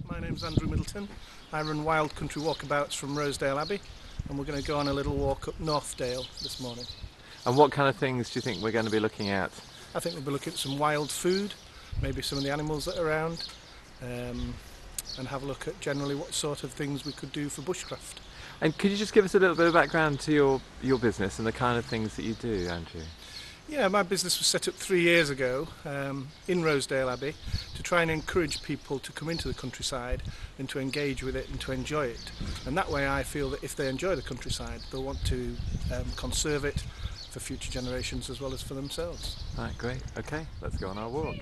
My name's Andrew Middleton. I run Wild Country Walkabouts from Rosedale Abbey, and we're going to go on a little walk up Northdale this morning. And what kind of things do you think we're going to be looking at? I think we'll be looking at some wild food, maybe some of the animals that are around, and have a look at generally what sort of things we could do for bushcraft. And could you just give us a little bit of background to your business and the kind of things that you do, Andrew? Yeah, my business was set up 3 years ago in Rosedale Abbey to try and encourage people to come into the countryside and to engage with it and to enjoy it. And that way I feel that if they enjoy the countryside, they'll want to conserve it for future generations as well as for themselves. Right, great. Okay, let's go on our walk.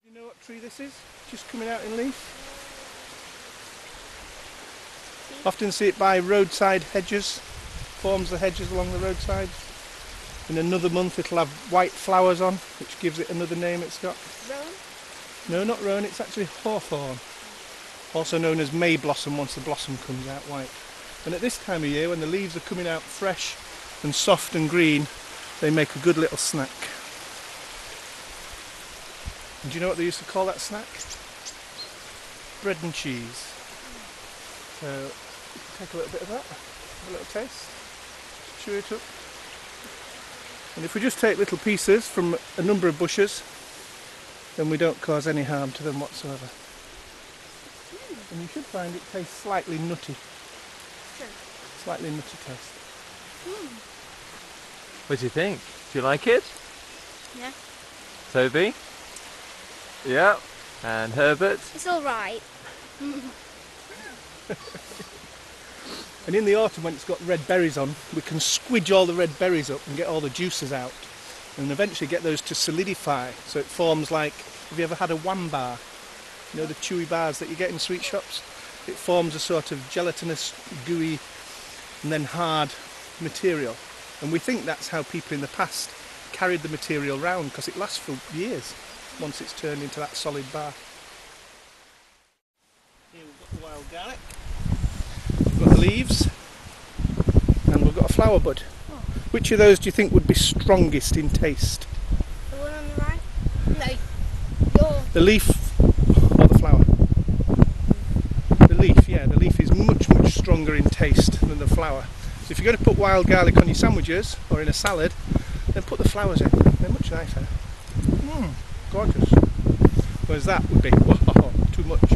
You know what tree this is? Just coming out in leaf. Often see it by roadside hedges, forms the hedges along the roadside. In another month it'll have white flowers on, which gives it another name it's got. Rowan? No, not rowan, it's actually hawthorn. Also known as May blossom once the blossom comes out white. And at this time of year, when the leaves are coming out fresh and soft and green, they make a good little snack. And do you know what they used to call that snack? Bread and cheese. So take a little bit of that, have a little taste, chew it up. And if we just take little pieces from a number of bushes, then we don't cause any harm to them whatsoever. And you should find it tastes slightly nutty. Sure. Slightly nutty taste. What do you think? Do you like it? Yeah. Toby? Yeah. And Herbert? It's alright. And in the autumn when it's got red berries on, we can squidge all the red berries up and get all the juices out and eventually get those to solidify so it forms like, have you ever had a wham bar? You know the chewy bars that you get in sweet shops? It forms a sort of gelatinous, gooey and then hard material. And we think that's how people in the past carried the material round because it lasts for years once it's turned into that solid bar. Here we've got the wild garlic. We've got the leaves and we've got a flower bud. Oh. Which of those do you think would be strongest in taste? The one on the right? No. The leaf or the flower? The leaf, yeah, the leaf is much stronger in taste than the flower. So if you're going to put wild garlic on your sandwiches or in a salad, then put the flowers in. They're much nicer. Gorgeous. Whereas that would be, whoa, too much.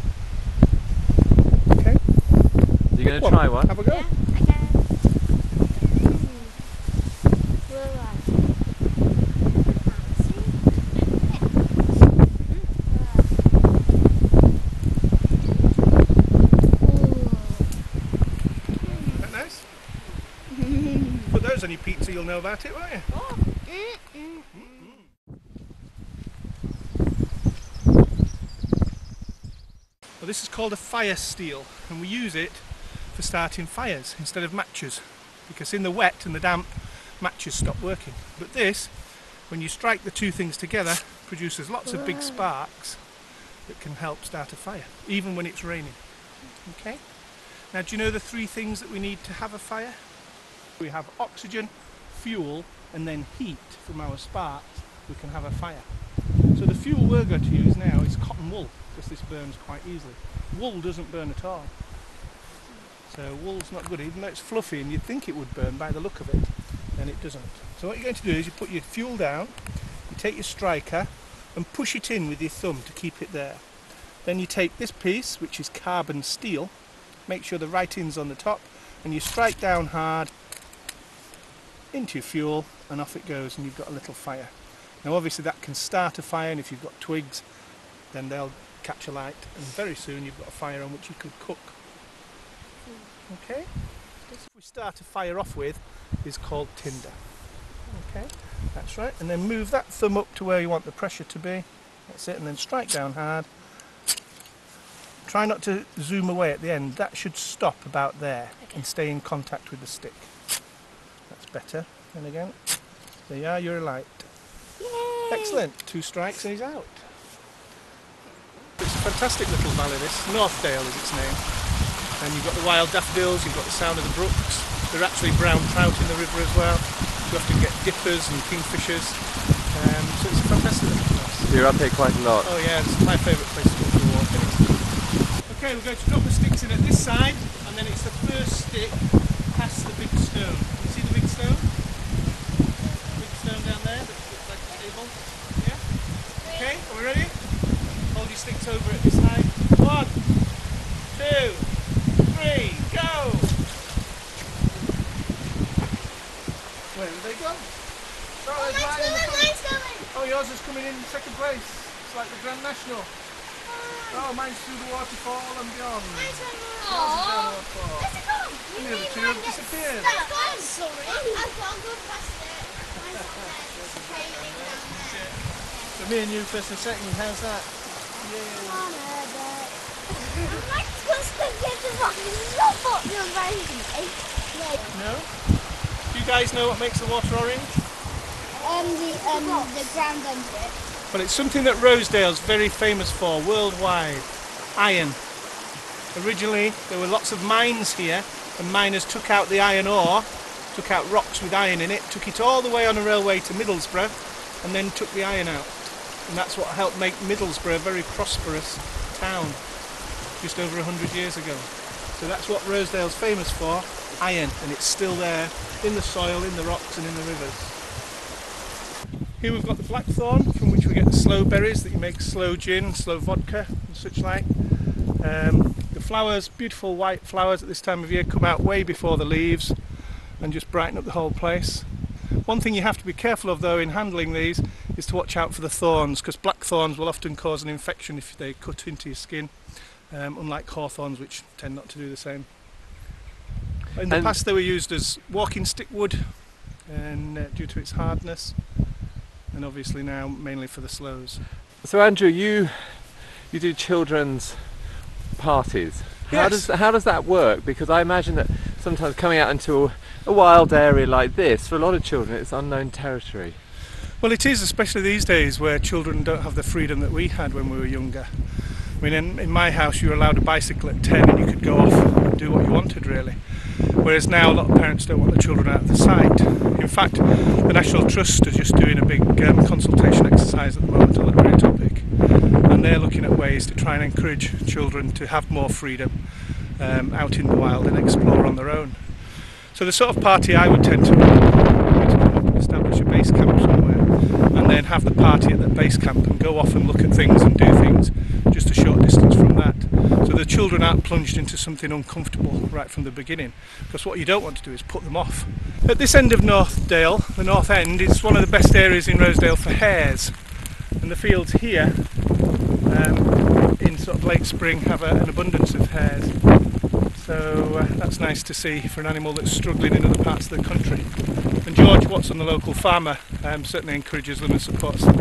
Okay. Are you going to try one? Have a go. Yeah, I can. Isn't that nice? Put those on your pizza, you'll know about it, won't you? Oh. Well, this is called a fire steel, and we use it for starting fires instead of matches, because in the wet and the damp, matches stop working. But this, when you strike the two things together, produces lots of big sparks that can help start a fire, even when it's raining. Okay? Now, do you know the three things that we need to have a fire? We have oxygen, fuel, and then heat from our sparks. We can have a fire. So the fuel we're going to use now is cotton wool, because this burns quite easily. Wool doesn't burn at all. So wool's not good, even though it's fluffy and you'd think it would burn by the look of it, and it doesn't. So what you're going to do is you put your fuel down, you take your striker and push it in with your thumb to keep it there. Then you take this piece, which is carbon steel, make sure the writing's on the top, and you strike down hard into your fuel and off it goes, and you've got a little fire. Now obviously that can start a fire, and if you've got twigs then they'll catch a light, and very soon you've got a fire on which you could cook. Okay? This we start a fire off with is called tinder. Okay, that's right, and then move that thumb up to where you want the pressure to be. That's it, and then strike down hard. Try not to zoom away at the end, that should stop about there, okay, and stay in contact with the stick. That's better. And again, there you are, you're alight. Yay! Excellent, 2 strikes and he's out. fantastic little valley this. Northdale is its name. And you've got the wild daffodils, you've got the sound of the brooks. There are actually brown trout in the river as well. You often get dippers and kingfishers. So it's a fantastic little place. So you're up here quite a lot. Oh yeah, it's my favourite place to go for a walk. Okay, we're going to drop the sticks in at this side, and then it's the first stick past the big stone. You see the big stone? Big stone down there that looks like a table. Yeah? Okay, are we ready? Hold your sticks over at this side. 1, 2, 3, go! Where have they gone? Oh, Mine's going! oh, yours is coming in second place. It's like the Grand National. Oh, mine's through the waterfall and beyond. Mine's going Yours is down the waterfall. Where's it gone? And the other two have disappeared. I'm sorry. I've got to go past it. Mine's up there. It's trailing down there. So me and you first and second, how's that? Yeah. Come on, Herbert. I'm like supposed to get the rock. This is not what you're writing. No? Do you guys know what makes the water orange? The ground under it. Well, it's something that Rosedale's very famous for worldwide. Iron. Originally, there were lots of mines here, and miners took out the iron ore, took out rocks with iron in it, took it all the way on a railway to Middlesbrough, and then took the iron out. And that's what helped make Middlesbrough a very prosperous town just over 100 years ago. So that's what Rosedale's famous for, iron, and it's still there in the soil, in the rocks and in the rivers. Here we've got the blackthorn, from which we get the sloe berries that you make sloe gin, sloe vodka and such like. The flowers, beautiful white flowers at this time of year, come out way before the leaves and just brighten up the whole place. One thing you have to be careful of though in handling these is to watch out for the thorns, because blackthorns will often cause an infection if they cut into your skin, unlike hawthorns, which tend not to do the same. In the past they were used as walking stick wood, and due to its hardness, and obviously now mainly for the sloes. So Andrew, you do children's parties. Yes. How does that work? Because I imagine that sometimes coming out into a wild area like this, for a lot of children it's unknown territory. Well, it is, especially these days where children don't have the freedom that we had when we were younger. I mean, in my house you were allowed a bicycle at 10 and you could go off and do what you wanted really. Whereas now a lot of parents don't want the children out of the sight. In fact, the National Trust are just doing a big consultation exercise at the moment on that very topic. And they're looking at ways to try and encourage children to have more freedom out in the wild and explore on their own. So the sort of party I would tend to run is to come up and establish a base camp somewhere and then have the party at that base camp and go off and look at things and do things just a short distance from that. So the children aren't plunged into something uncomfortable right from the beginning, because what you don't want to do is put them off. At this end of Northdale, the north end, is one of the best areas in Rosedale for hares, and the fields here in sort of late spring have an abundance of hares. So that's nice to see for an animal that's struggling in other parts of the country. And George Watson, the local farmer, certainly encourages them and supports them.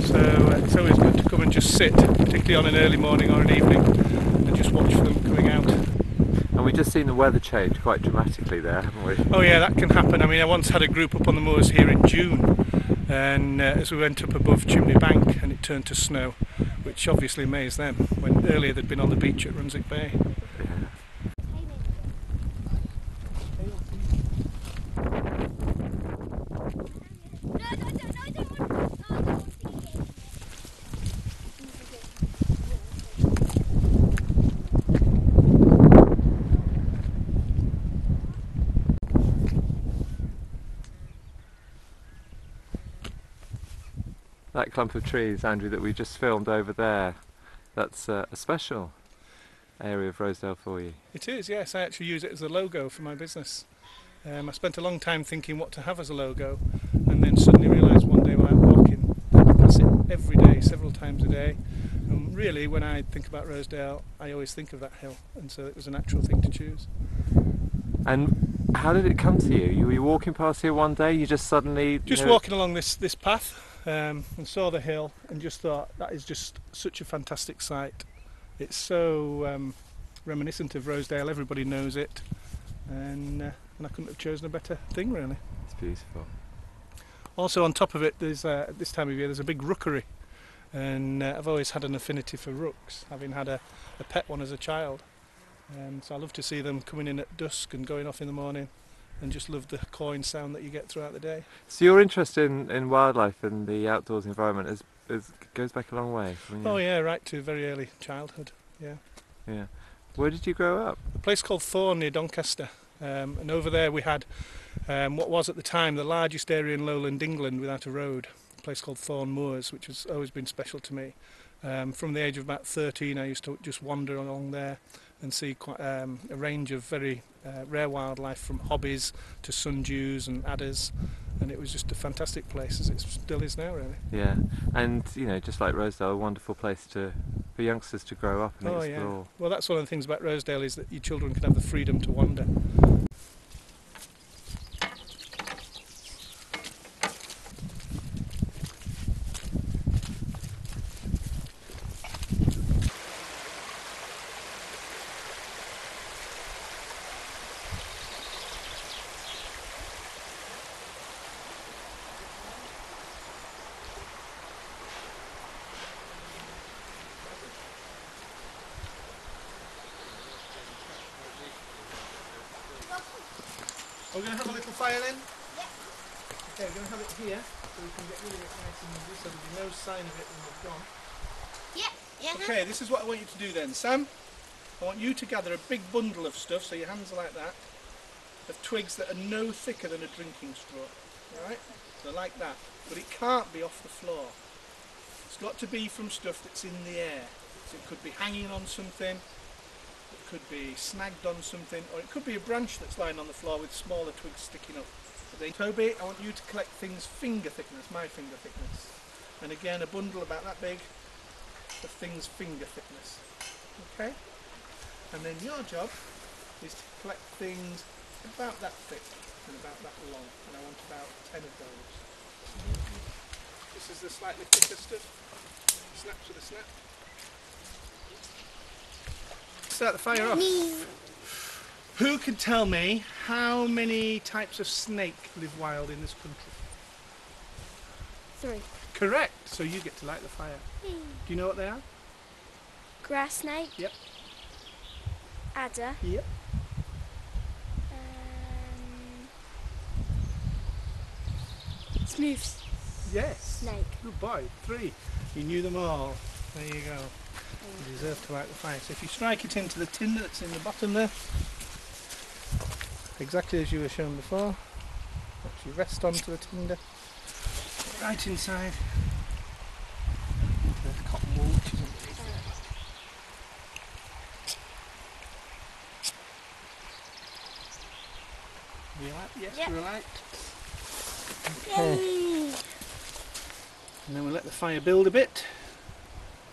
So it's always good to come and just sit, particularly on an early morning or an evening, and just watch for them coming out. And we've just seen the weather change quite dramatically there, haven't we? Oh yeah, that can happen. I mean, I once had a group up on the moors here in June, and as we went up above Chimney Bank and it turned to snow, which obviously amazed them, when earlier they'd been on the beach at Runswick Bay. That clump of trees, Andrew, that we just filmed over there, that's a special area of Rosedale for you. It is, yes. I actually use it as a logo for my business. I spent a long time thinking what to have as a logo, and then suddenly realised one day while I'm walking that I pass it every day, several times a day. And really, when I think about Rosedale, I always think of that hill, and so it was a natural thing to choose. And how did it come to you? Were you walking past here one day, you just suddenly... Just walking along this path, and saw the hill and just thought, that is just such a fantastic site. It's so reminiscent of Rosedale, everybody knows it, and I couldn't have chosen a better thing really. It's beautiful. Also on top of it, there's at this time of year there's a big rookery, and I've always had an affinity for rooks, having had a pet one as a child. So I love to see them coming in at dusk and going off in the morning, and just love the cawing sound that you get throughout the day. So your interest in wildlife and the outdoors environment goes back a long way. I mean, Oh yeah, right to very early childhood. Yeah. Yeah. Where did you grow up? A place called Thorn near Doncaster, and over there we had what was at the time the largest area in lowland England without a road, a place called Thorn Moors, which has always been special to me. From the age of about 13 I used to just wander along there and see quite a range of very rare wildlife, from hobbies to sundews and adders, and it was just a fantastic place, as it still is now, really. Yeah, and you know, just like Rosedale, a wonderful place for youngsters to grow up and explore. Yeah. Well, that's one of the things about Rosedale, is that your children can have the freedom to wander. We're going to have a little fire then? Yeah. Okay, we're going to have it here, so we can get rid of it nice and easy, so there'll be no sign of it when we've gone. Yeah. Okay, this is what I want you to do then. Sam, I want you to gather a big bundle of stuff, so your hands are like that, of twigs that are no thicker than a drinking straw. Alright? So like that. But it can't be off the floor. It's got to be from stuff that's in the air. So it could be hanging on something, it could be snagged on something, or it could be a branch that's lying on the floor with smaller twigs sticking up. Toby, I want you to collect things finger thickness, my finger thickness. And again, a bundle about that big of things finger thickness. Okay? And then your job is to collect things about that thick and about that long. And I want about 10 of those. This is the slightly thicker stuff. Snaps with a snap. Start the fire off. Who can tell me how many types of snake live wild in this country? 3. Correct. So you get to light the fire. Do you know what they are? Grass snake. Yep. Adder. Yep. Smooth Yes. snake. Good boy. 3. You knew them all. There you go. You deserve to light the fire. So if you strike it into the tin that's in the bottom there, exactly as you were shown before, actually rest onto the tinder, right inside the cotton wool, which is underneath it. You light? Yes, Yep. you're light. Yay! And then we'll let the fire build a bit.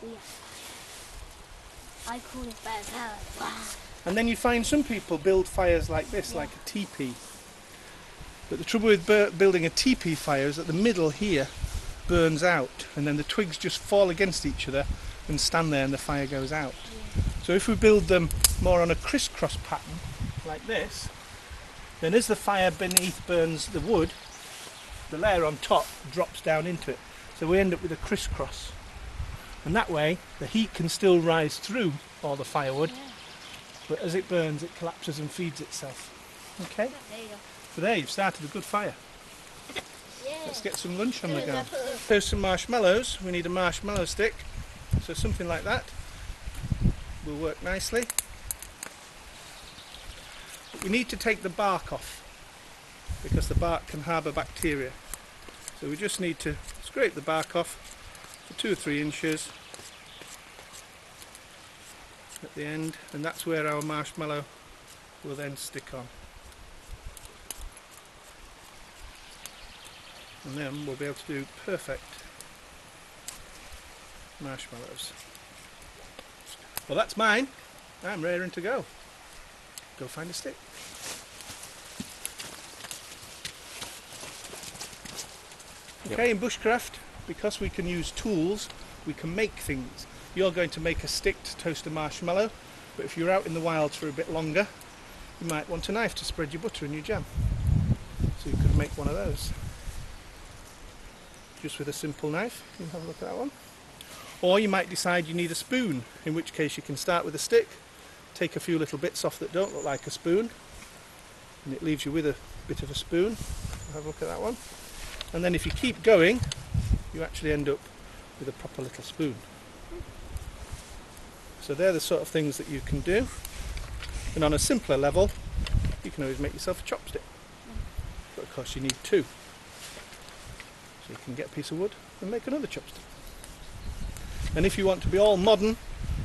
Yeah. I call it bear power. Wow. And then you find some people build fires like this, like a teepee. But the trouble with building a teepee fire is that the middle here burns out, and then the twigs just fall against each other and stand there and the fire goes out. Yeah. So if we build them more on a crisscross pattern, like this, then as the fire beneath burns the wood, the layer on top drops down into it. So we end up with a crisscross. And that way the heat can still rise through all the firewood, but as it burns it collapses and feeds itself. Okay? There you go. So there, you've started a good fire. Yeah. Let's get some lunch on the go. There's some marshmallows. We need a marshmallow stick. So something like that will work nicely. But we need to take the bark off, because the bark can harbour bacteria. So we just need to scrape the bark off for 2 or 3 inches at the end, and that's where our marshmallow will then stick on. And then we'll be able to do perfect marshmallows. Well, that's mine. I'm raring to go. Go find a stick. Okay, in bushcraft, because we can use tools, we can make things. You're going to make a stick to toast a marshmallow, but if you're out in the wilds for a bit longer, you might want a knife to spread your butter and your jam. So you could make one of those. Just with a simple knife. You can have a look at that one. Or you might decide you need a spoon, in which case you can start with a stick, take a few little bits off that don't look like a spoon, and it leaves you with a bit of a spoon. Have a look at that one. And then if you keep going, you actually end up with a proper little spoon. So they're the sort of things that you can do. And on a simpler level, you can always make yourself a chopstick. But of course you need two. So you can get a piece of wood and make another chopstick. And if you want to be all modern,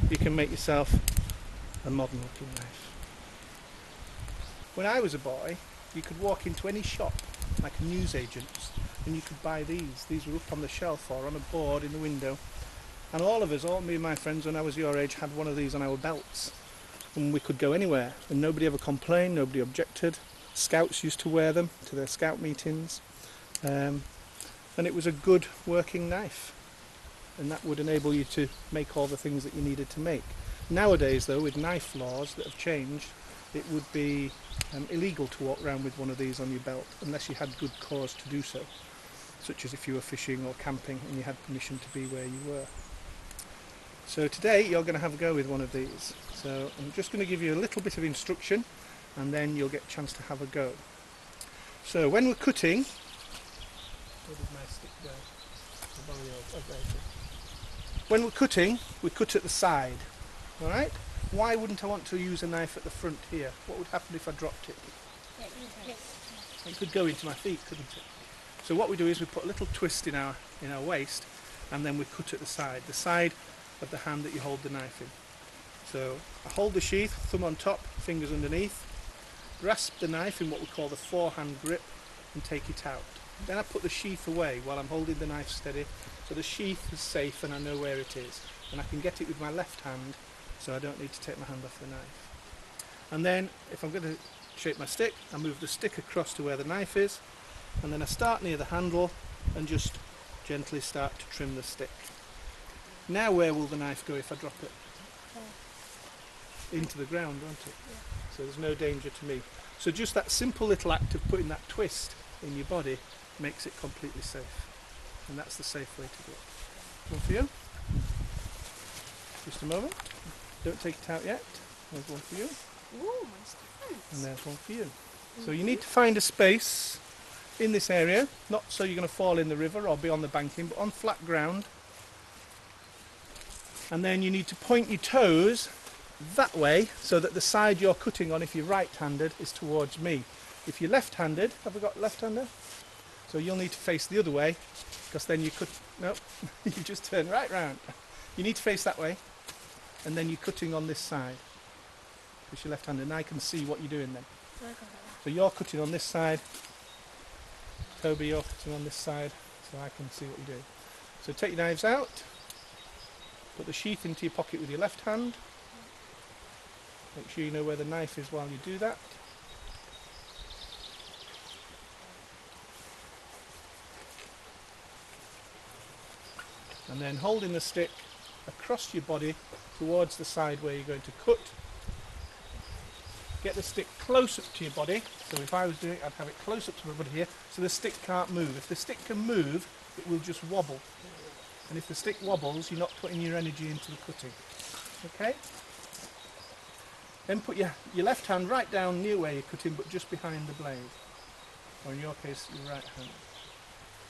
you can make yourself a modern looking knife. When I was a boy, you could walk into any shop, like a newsagent's, and you could buy these. These were up on the shelf or on a board in the window. And all of us, all me and my friends when I was your age, had one of these on our belts. And we could go anywhere, and nobody ever complained, nobody objected. Scouts used to wear them to their scout meetings. And it was a good working knife. And that would enable you to make all the things that you needed to make. Nowadays though, with knife laws that have changed, it would be illegal to walk around with one of these on your belt unless you had good cause to do so, such as if you were fishing or camping and you had permission to be where you were. So today you're going to have a go with one of these. So I'm just going to give you a little bit of instruction and then you'll get a chance to have a go. So when we're cutting, where did my stick go? When we're cutting, we cut at the side, alright? Why wouldn't I want to use a knife at the front here? What would happen if I dropped it? It could go into my feet, couldn't it? So what we do is we put a little twist in our waist and then we cut at the side of the hand that you hold the knife in. So I hold the sheath, thumb on top, fingers underneath, grasp the knife in what we call the forehand grip and take it out. Then I put the sheath away while I'm holding the knife steady, so the sheath is safe and I know where it is. And I can get it with my left hand, so I don't need to take my hand off the knife. And then, if I'm going to shape my stick, I move the stick across to where the knife is, and then I start near the handle and just gently start to trim the stick. Now where will the knife go if I drop it? Into the ground, won't it? Yeah. So there's no danger to me. So just that simple little act of putting that twist in your body makes it completely safe, and that's the safe way to do it. One for you. Just a moment. Don't take it out yet. There's one for you. Ooh, nice difference. And there's one for you. So you need to find a space in this area, not so you're going to fall in the river or be on the banking, but on flat ground. And then you need to point your toes that way so that the side you're cutting on, if you're right-handed, is towards me. If you're left-handed, have we got left-hander? So you'll need to face the other way, because then you could, no, you just turn right round. You need to face that way, and then you're cutting on this side, because you're left-handed, and I can see what you're doing then. So you're cutting on this side, Toby, you're cutting on this side, so I can see what you're doing. So take your knives out, put the sheath into your pocket with your left hand, make sure you know where the knife is while you do that. And then holding the stick across your body towards the side where you're going to cut. Get the stick close up to your body. So if I was doing it, I'd have it close up to my body here, so the stick can't move. If the stick can move, it will just wobble. And if the stick wobbles, you're not putting your energy into the cutting. Okay? Then put your left hand right down near where you're cutting, but just behind the blade. Or in your case, your right hand.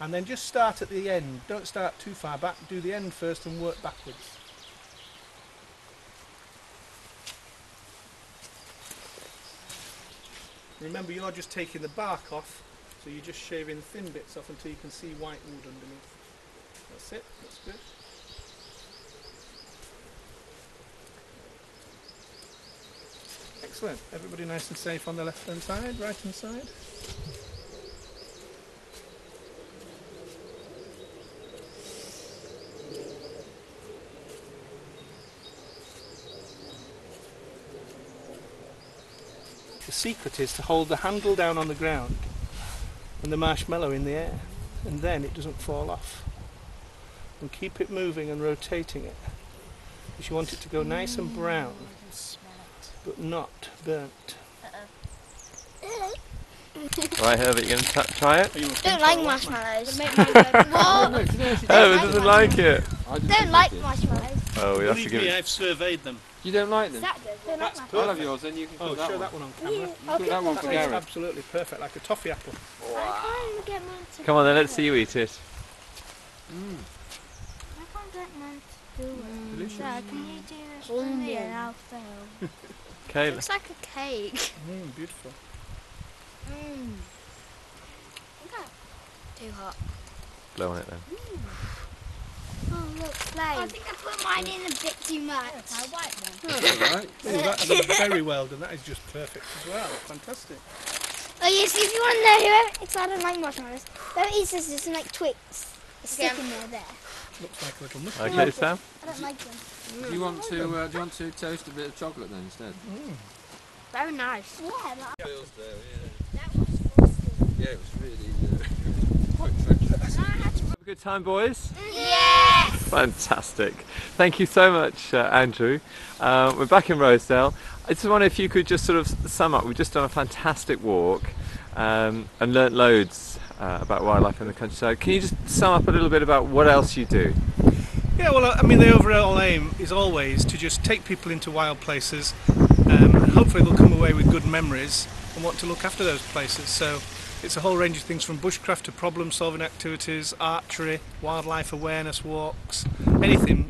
And then just start at the end. Don't start too far back. Do the end first and work backwards. Remember, you're just taking the bark off, so you're just shaving the thin bits off until you can see white wood underneath. That's it. That's good. Excellent. Everybody nice and safe on the left hand side, right hand side. The secret is to hold the handle down on the ground and the marshmallow in the air, and then it doesn't fall off. And keep it moving and rotating it, because you want it to go nice and brown, but not burnt. Right, Herbert, you going to try it? I don't like marshmallows. Herbert doesn't like it. I don't like marshmallows. Oh, we have to Believe give me, it. I've surveyed them. You don't like them? Exactly. Don't like That's marshmallows. I'll have yours, then you can Oh, cook that show one. that one on camera. Yeah, Cook that one for That is Gary. absolutely perfect, like a toffee apple. I can't get mine to Come on then, let's see you eat it. I can't get mine to do it. Delicious. Dad, can you do this for me and I'll film? Okay. Looks like a cake. Beautiful. Too hot. Blow on it then. Oh, look, flame. I think I put mine in a bit too much. I white one. That's all right. Oh, that's very well done. That is just perfect as well. Fantastic. Oh yes, if you want to know whoever, because I don't like marshmallows, whoever eats this is like Twix. It's sticking there. Looks like a little mushroom. Okay, Sam. I don't like them. Do you want to toast a bit of chocolate then instead? Very nice. Yeah, but Yeah, it was really quite treacherous. Have a good time, boys. yes! Fantastic. Thank you so much, Andrew. We're back in Rosedale. I just wonder if you could just sort of sum up. We've just done a fantastic walk and learnt loads about wildlife in the countryside. Can you just sum up a little bit about what else you do? Yeah, well, I mean, the overall aim is always to just take people into wild places and hopefully they'll come away with good memories and want to look after those places. So it's a whole range of things from bushcraft to problem-solving activities, archery, wildlife awareness walks, anything